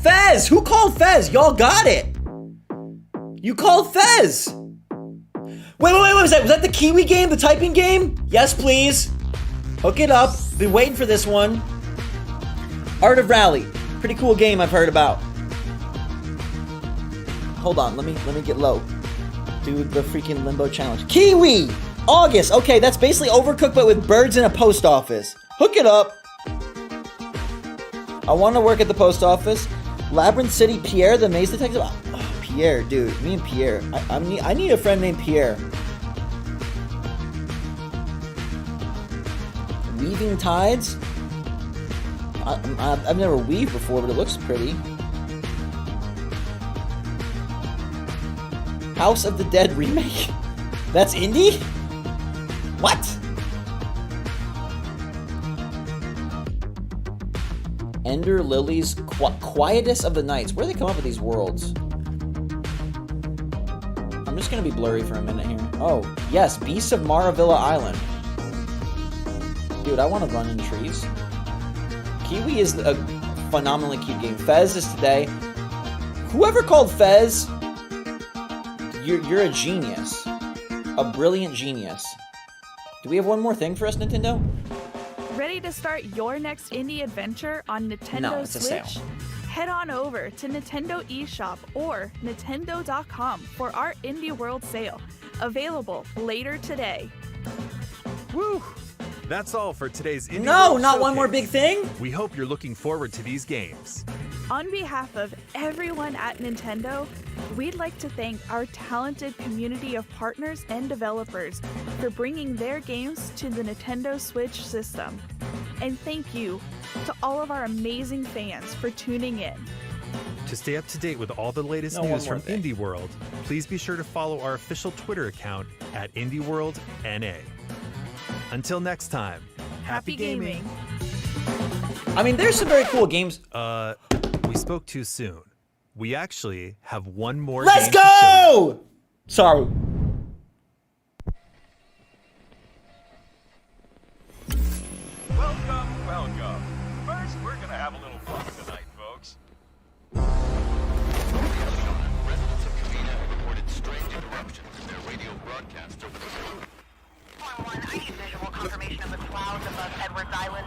Fez! Who called Fez? Y'all got it! You called Fez! Wait, was that the Kiwi game? The typing game? Yes, please. Hook it up. Been waiting for this one. Art of Rally. Pretty cool game I've heard about. Hold on, let me get low. Do the freaking limbo challenge. Kiwi! August! Okay, that's basically Overcooked but with birds in a post office. Hook it up. I want to work at the post office. Labyrinth City, Pierre, the maze detective. Oh, Pierre, dude, me and Pierre. I need a friend named Pierre. Weaving Tides. I've never weaved before, but it looks pretty. House of the Dead remake. That's indie? What? Ender Lilies, Quietest of the Nights. Where do they come up with these worlds? I'm just gonna be blurry for a minute here. Oh, yes, Beasts of Maravilla Island. Dude, I want to run in trees. Kiwi is a phenomenally cute game. Fez is today. Whoever called Fez, you're a genius. A brilliant genius. Do we have one more thing for us, Nintendo? Ready to start your next indie adventure on Nintendo No, it's a Switch? sale. Head on over to Nintendo eShop or Nintendo.com for our Indie World sale, available later today. Woo! That's all for today's Indie No, World not one more Showcase. big thing. We hope you're looking forward to these games. On behalf of everyone at Nintendo, we'd like to thank our talented community of partners and developers for bringing their games to the Nintendo Switch system. And thank you to all of our amazing fans for tuning in. To stay up to date with all the latest No, one news more from thing. Indie World, please be sure to follow our official Twitter account at IndieWorldNA. Until next time, Happy gaming. I mean, there's some very cool games. We spoke too soon. We actually have one more Let's game to show you. go! Sorry. Welcome, welcome. First, we're gonna have a little fun tonight, folks. Residents of Covina have reported strange interruptions in their radio broadcasts over the room. I need visual confirmation of the clouds above Edwards Island.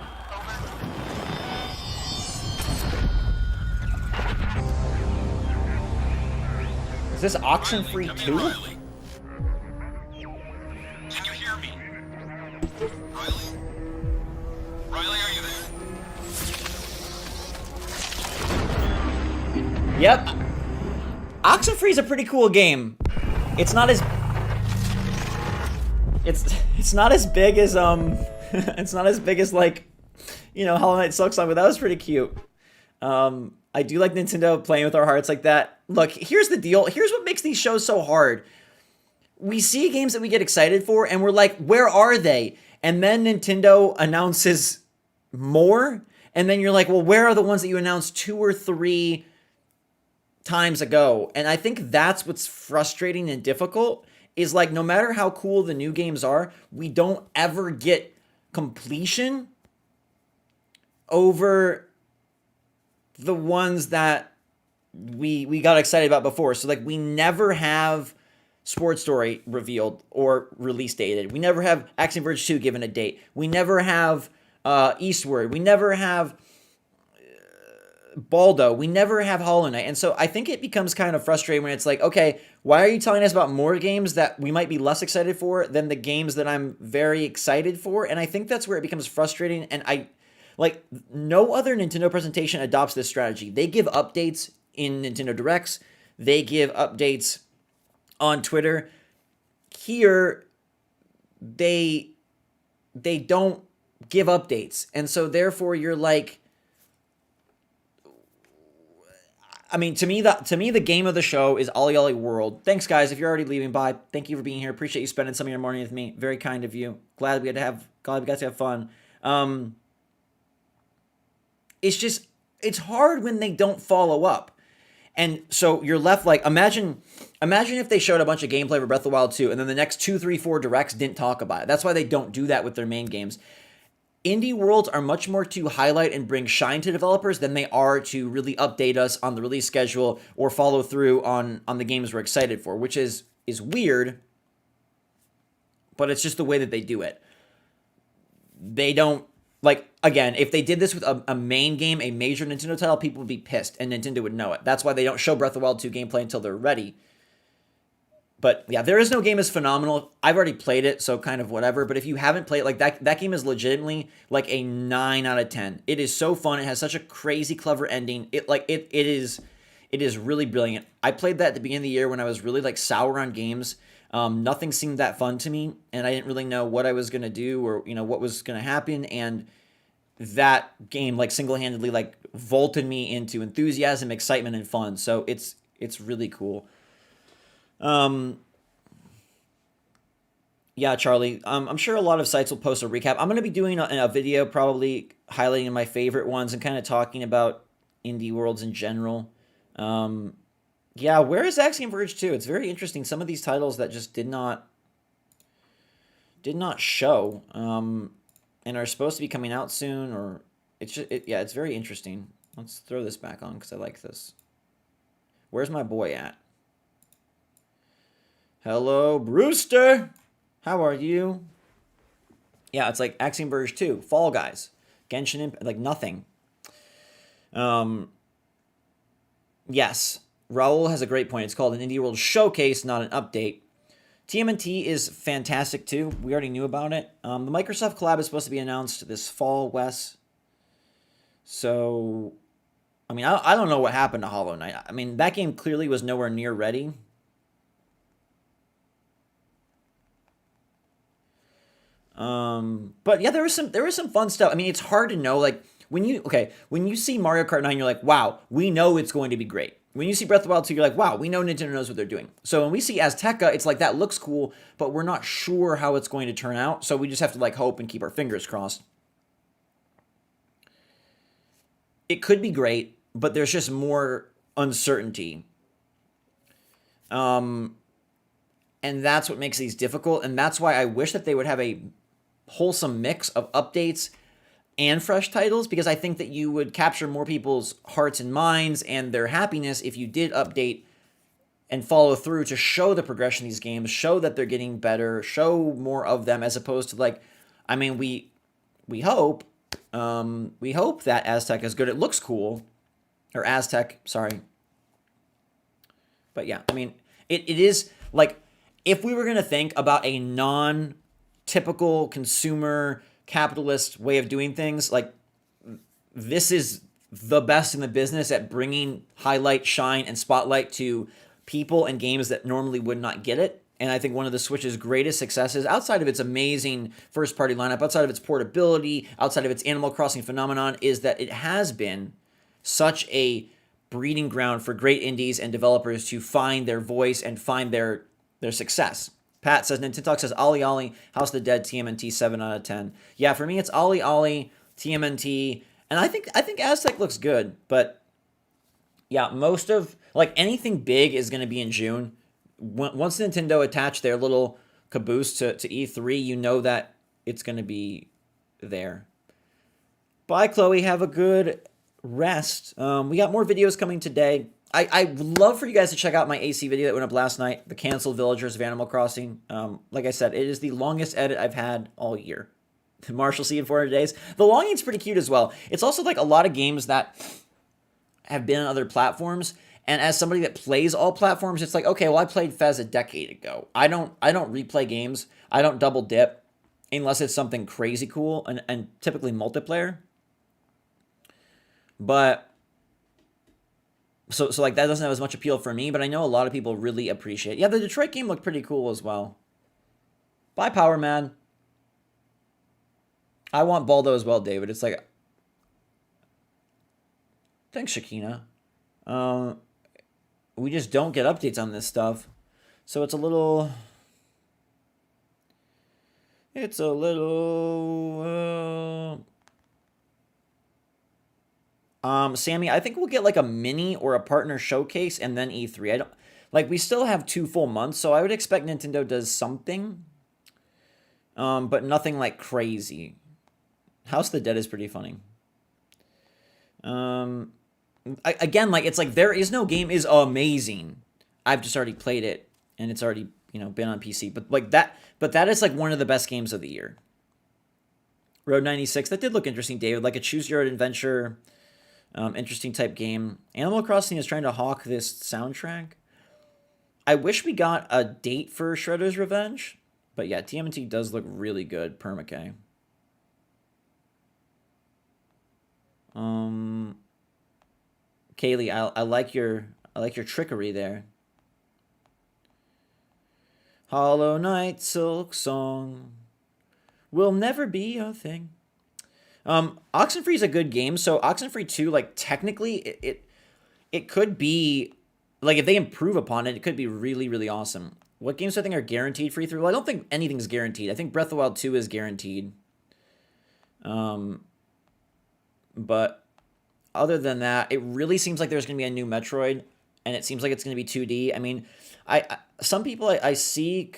Is this Oxenfree 2? Can you hear me? Riley? Riley, are you there? Yep. Oxenfree is a pretty cool game. It's not as it's not as big as it's not as big as, like, you know, Hollow Knight Silksong, but that was pretty cute. I do like Nintendo playing with our hearts like that. Look, here's the deal. Here's what makes these shows so hard. We see games that we get excited for, and we're like, where are they? And then Nintendo announces more, and then you're like, well, where are the ones that you announced 2 or 3 times ago? And I think that's what's frustrating and difficult, is like, no matter how cool the new games are, we don't ever get completion over the ones that we got excited about before. So, like, we never have Sports Story revealed or release dated. We never have Axiom Verge 2 given a date. We never have Eastward. We never have Baldo. We never have Hollow Knight. And so I think it becomes kind of frustrating when it's like, okay, why are you telling us about more games that we might be less excited for than the games that I'm very excited for? And I think that's where it becomes frustrating. And like, no other Nintendo presentation adopts this strategy. They give updates in Nintendo Directs. They give updates on Twitter. Here, they don't give updates. And so therefore you're like, I mean, to me, the game of the show is OlliOlli World. Thanks, guys. If you're already leaving, bye. Thank you for being here. Appreciate you spending some of your morning with me. Very kind of you. Glad we got to have fun. It's hard when they don't follow up. And so you're left like, imagine if they showed a bunch of gameplay for Breath of the Wild 2, and then the next 2, 3, 4 directs didn't talk about it. That's why they don't do that with their main games. Indie worlds are much more to highlight and bring shine to developers than they are to really update us on the release schedule or follow through on the games we're excited for, which is weird, but it's just the way that they do it. They don't, like, again, if they did this with a main game, a major Nintendo title, people would be pissed, and Nintendo would know it. That's why they don't show Breath of the Wild 2 gameplay until they're ready. But yeah, There Is No Game is phenomenal. I've already played it, so kind of whatever. But if you haven't played it, like, that game is legitimately like a 9 out of 10. It is so fun. It has such a crazy, clever ending. It is really brilliant. I played that at the beginning of the year when I was really, like, sour on games. Nothing seemed that fun to me, and I didn't really know what I was gonna do or, you know, what was gonna happen. And that game, like, single-handedly, like, vaulted me into enthusiasm, excitement, and fun. So it's really cool. Yeah, Charlie, I'm sure a lot of sites will post a recap. I'm going to be doing a video probably highlighting my favorite ones and kind of talking about indie worlds in general. Yeah, where is Axiom Verge 2? It's very interesting. Some of these titles that just did not show, and are supposed to be coming out soon, or it's just, yeah, it's very interesting. Let's throw this back on because I like this. Where's my boy at? Hello, Brewster. How are you? Yeah, it's like Axiom Verge 2, Fall Guys, Genshin Impact, like nothing. Yes, Raul has a great point. It's called an Indie World Showcase, not an update. TMNT is fantastic too. We already knew about it. The Microsoft collab is supposed to be announced this fall, Wes. So, I mean, I don't know what happened to Hollow Knight. I mean, that game clearly was nowhere near ready. But yeah, there was some fun stuff. I mean, it's hard to know, like, when you see Mario Kart 9, you're like, wow, we know it's going to be great. When you see Breath of the Wild 2, you're like, wow, we know Nintendo knows what they're doing. So when we see Aztech, it's like, that looks cool, but we're not sure how it's going to turn out. So we just have to, like, hope and keep our fingers crossed. It could be great, but there's just more uncertainty. And that's what makes these difficult. And that's why I wish that they would have a wholesome mix of updates and fresh titles, because I think that you would capture more people's hearts and minds and their happiness if you did update and follow through to show the progression of these games, show that they're getting better, show more of them, as opposed to, like, I mean, we hope that Aztech is good. It looks cool, or Aztech, sorry. But yeah, I mean, it is, like, if we were going to think about a non-typical consumer capitalist way of doing things, like, this is the best in the business at bringing highlight, shine, and spotlight to people and games that normally would not get it. And I think one of the Switch's greatest successes, outside of its amazing first-party lineup, outside of its portability, outside of its Animal Crossing phenomenon, is that it has been such a breeding ground for great indies and developers to find their voice and find their success. Pat says, Nintendo Talk says, OlliOlli, House of the Dead, TMNT, 7 out of 10. Yeah, for me, it's OlliOlli, TMNT, and I think Aztech looks good, but yeah, most of, like, anything big is going to be in June. Once Nintendo attach their little caboose to E3, you know that it's going to be there. Bye, Chloe. Have a good rest. We got more videos coming today. I would love for you guys to check out my AC video that went up last night, The Canceled Villagers of Animal Crossing. Like I said, it is the longest edit I've had all year. Marshall C in 400 days. The longing's pretty cute as well. It's also like a lot of games that have been on other platforms, and as somebody that plays all platforms, it's like, okay, well, I played Fez a decade ago. I don't replay games. I don't double dip unless it's something crazy cool and typically multiplayer. But so like, that doesn't have as much appeal for me, but I know a lot of people really appreciate it. Yeah, the Detroit game looked pretty cool as well. Bye, Power Man. I want Baldo as well, David. It's like, thanks, Shakina. We just don't get updates on this stuff, so it's a little Sammy, I think we'll get like a mini or a partner showcase and then E3. We still have 2 full months, so I would expect Nintendo does something. But nothing like crazy. House of the Dead is pretty funny. Again, like, it's like, There Is No Game is amazing. I've just already played it, and it's already, been on PC. But that is like one of the best games of the year. Road 96, that did look interesting, David. Like a choose your own adventure, interesting type game. Animal Crossing is trying to hawk this soundtrack. I wish we got a date for Shredder's Revenge. But yeah, TMNT does look really good, Permacay. Kaylee, I like your trickery there. Hollow Knight Silksong will never be a thing. Oxenfree is a good game. So Oxenfree 2, like, technically it could be, like, if they improve upon it, it could be really, really awesome. What games do I think are guaranteed free through? Well, I don't think anything's guaranteed. I think Breath of the Wild 2 is guaranteed. But other than that, it really seems like there's going to be a new Metroid, and it seems like it's going to be 2D. I mean, some people I see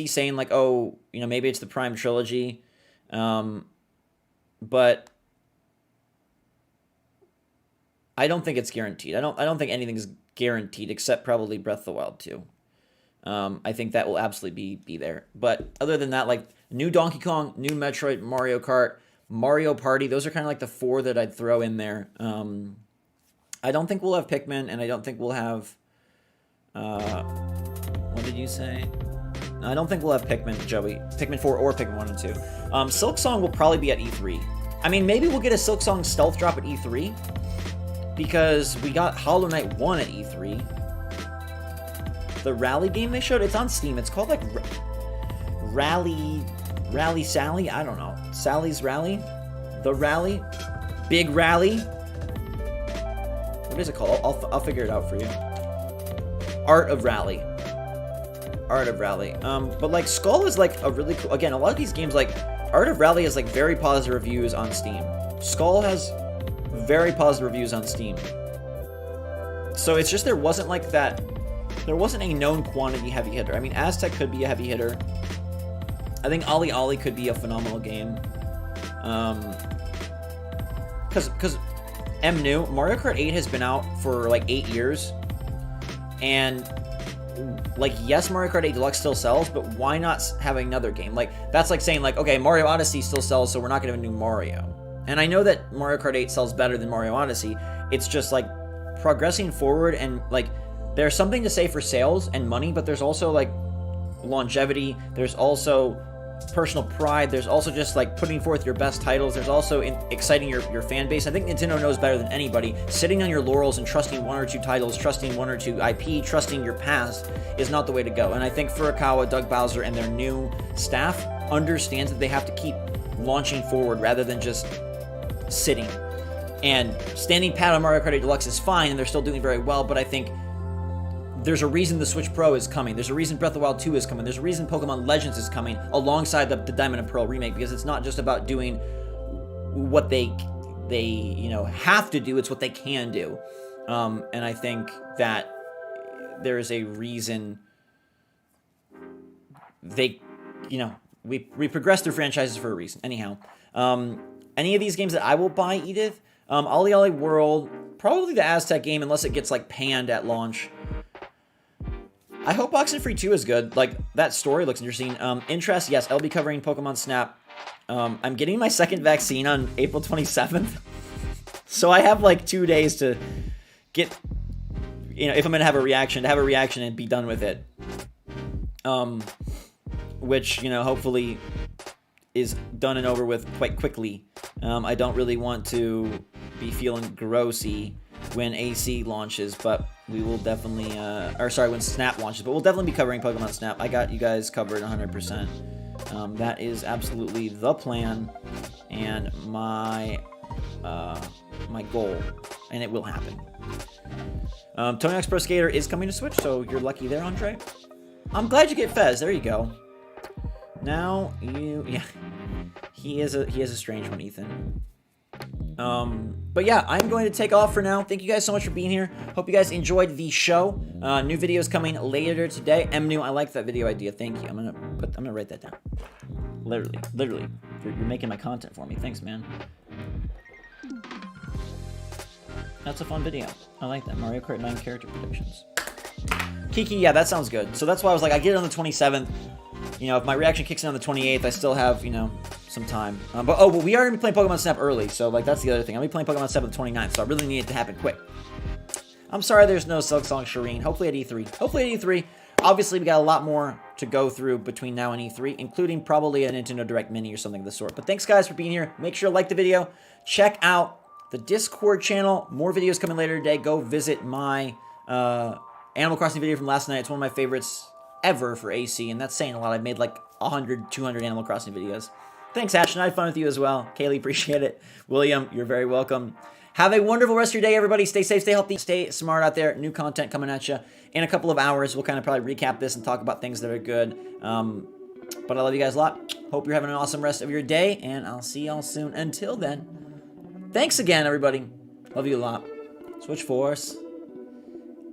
saying, like, oh, maybe it's the Prime Trilogy, but I don't think it's guaranteed. I don't think anything's guaranteed except probably Breath of the Wild 2. I think that will absolutely be there. But other than that, like, new Donkey Kong, new Metroid, Mario Kart, Mario Party, those are kind of like the 4 that I'd throw in there. I don't think we'll have Pikmin, and I don't think we'll have What did you say? No, I don't think we'll have Pikmin, Joey. Pikmin 4 or Pikmin 1 and 2. Silksong will probably be at E3. I mean, maybe we'll get a Silksong stealth drop at E3. Because we got Hollow Knight 1 at E3. The rally game they showed, it's on Steam. It's called like Rally Sally? I don't know. Sally's Rally? The Rally? Big Rally? What is it called? I'll figure it out for you. Art of Rally. Art of Rally. But like Skul is like a really cool, again, a lot of these games, like Art of Rally has like very positive reviews on Steam. Skul has very positive reviews on Steam. So it's just there wasn't like that, there wasn't a known quantity heavy hitter. I mean, Aztech could be a heavy hitter. I think OlliOlli could be a phenomenal game. Because Mario Kart 8 has been out for like 8 years. And like, yes, Mario Kart 8 Deluxe still sells, but why not have another game? Like, that's like saying like, okay, Mario Odyssey still sells, so we're not going to have a new Mario. And I know that Mario Kart 8 sells better than Mario Odyssey. It's just like progressing forward, and like there's something to say for sales and money, but there's also like longevity. There's also personal pride. There's also just like putting forth your best titles. There's also exciting your fan base. I think Nintendo knows better than anybody. Sitting on your laurels and trusting 1 or 2 titles, trusting 1 or 2 IP, trusting your past is not the way to go. And I think Furukawa, Doug Bowser, and their new staff understands that they have to keep launching forward rather than just sitting. And standing pat on Mario Kart 8 Deluxe is fine, and they're still doing very well, but I think there's a reason the Switch Pro is coming. There's a reason Breath of the Wild 2 is coming. There's a reason Pokemon Legends is coming alongside the Diamond and Pearl remake, because it's not just about doing what they you know have to do, it's what they can do. And I think that there is a reason they, you know, we progress through franchises for a reason. Anyhow, any of these games that I will buy, Edith, OlliOlli World, probably the Aztec game, unless it gets like panned at launch. I hope Oxenfree 2 is good. Like, that story looks interesting. Interest, yes, I'll be covering Pokemon Snap. I'm getting my second vaccine on April 27th. So I have like 2 days to get, you know, if I'm going to have a reaction and be done with it. Which, you know, hopefully is done and over with quite quickly. I don't really want to be feeling grossy when AC launches, but we will definitely, when Snap launches, but we'll definitely be covering Pokemon Snap. I got you guys covered 100%. That is absolutely the plan and my goal, and it will happen. Tony Hawk's Pro Skater is coming to Switch, so you're lucky there, Andre. I'm glad you get Fez. There you go. Now yeah, he is a strange one, Ethan. But yeah, I'm going to take off for now. Thank you guys so much for being here. Hope you guys enjoyed the show. New videos coming later today. Mnu, I like that video idea. Thank you. I'm gonna write that down. Literally. You're making my content for me. Thanks, man. That's a fun video. I like that. Mario Kart 9 character predictions. Kiki, yeah, that sounds good. So that's why I was like, I get it on the 27th. You know, if my reaction kicks in on the 28th, I still have, you know, some time. But we are going to be playing Pokemon Snap early, so, like, that's the other thing. I'll be playing Pokemon Snap on the 29th, so I really need it to happen quick. I'm sorry there's no Silksong Shireen. Hopefully at E3. Obviously, we got a lot more to go through between now and E3, including probably a Nintendo Direct Mini or something of the sort. But thanks, guys, for being here. Make sure to like the video. Check out the Discord channel. More videos coming later today. Go visit my Animal Crossing video from last night. It's one of my favorites ever for AC, and that's saying a lot. I've made like 100, 200 Animal Crossing videos. Thanks, Ashton. I had fun with you as well. Kaylee, appreciate it. William, you're very welcome. Have a wonderful rest of your day, everybody. Stay safe, stay healthy, stay smart out there. New content coming at you in a couple of hours. We'll kind of probably recap this and talk about things that are good. But I love you guys a lot. Hope you're having an awesome rest of your day, and I'll see y'all soon. Until then, thanks again, everybody. Love you a lot. SwitchForce.